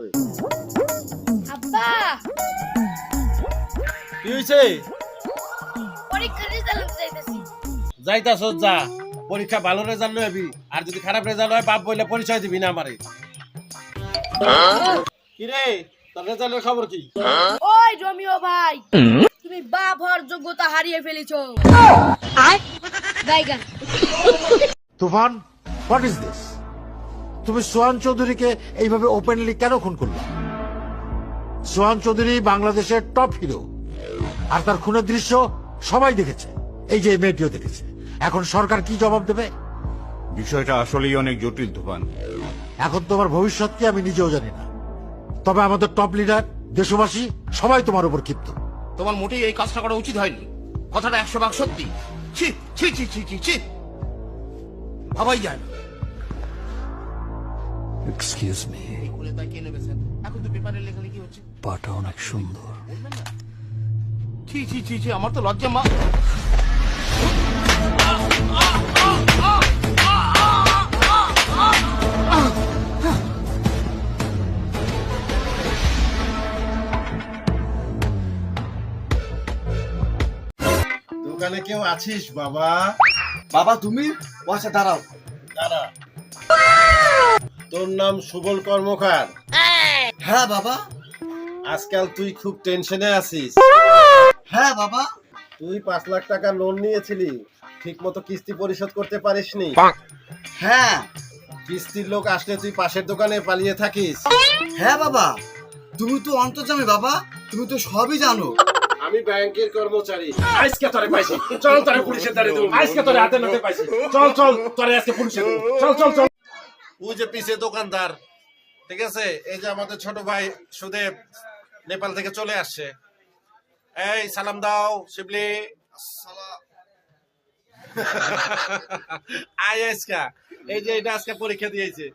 লাগবে। আব্বা কি হইছে? পরীক্ষার রেজাল্ট চাইতেছি। যাইতাছস যা, পরীক্ষা ভালো রেজাল্ট লইবি, আর যদি খারাপ রেজাল্ট হয় বাপ বইলে পরিচয় দিবি না আমারে। কি রে, তোর রেজাল্টের খবর কি? ওই রমিও ভাই, তুমি বাপ হওয়ার যোগ্যতা হারিয়ে ফেলেছো। বাইগান তুফান, হোয়াট ইজ দিস? তুমি সোহান চৌধুরীকে এইভাবে ওপেনলি কেন খুন করলে? সোহান চৌধুরী বাংলাদেশের টপ হিরো, আর তার খুনের দৃশ্য সবাই দেখেছে, এই যে এই মেয়েটিও দেখেছে। এখন সরকার কি জবাব দেবে? বিষয়টা আসলেই অনেক জটিল তুফান। এখন তোমার ভবিষ্যৎ কি আমি নিজেও জানি না, তবে আমাদের টপ লিডার, দেশবাসী সবাই তোমার উপর ক্ষিপ্ত। তোমার মোটেই এই কাজটা করা উচিত হয়নি। কথাটা 100 ভাগ সত্যি। ছি ছি ছি ছি ছি ছি, ভাবাই যায় না। এক্সকিউজ মি, এই খুলে তাই কে নেবে স্যার? এখন তো পেপারে লেখালেখি হচ্ছে। পাটা অনেক সুন্দর। ছি ছি ছি ছি, আমার তো লজ্জা মা। দোকানে কেউ আছিস বাবা? বাবা তুমি? ও আচ্ছা দাঁড়াও। দাঁড়া। তোর নাম সুবল কর্মকার? হ্যাঁ বাবা। আজকাল তুই খুব টেনশনে আছিস। হ্যাঁ বাবা। তুই 5 লাখ টাকা লোন নিয়েছিলি, ঠিক মতো কিস্তি পরিশোধ করতে পারিসনি। হ্যাঁ। কিস্তির লোক আসলে তুই পাশের দোকানে পালিয়ে থাকিস। হ্যাঁ বাবা, তুমি তো অন্তর্যামী বাবা, তুমি তো সবই জানো। আমি ব্যাংকের কর্মচারী। আজকে তোরে পাইছি, চল তোরে পুলিশের দ্বারে দেব। আজকে তোরে হাতে নাতে পাইছি, চল চল তোরে আজকে পুলিশে দেব। চল চল চল। ওই যে পিছে দোকানদার, ঠিক আছে, এই যে আমাদের ছোট ভাই সুদেব নেপাল থেকে চলে আসছে। এই সালাম দাও শিবলি। আয় আজকা, এই যে এটা আজকে পরীক্ষা দিয়েছে।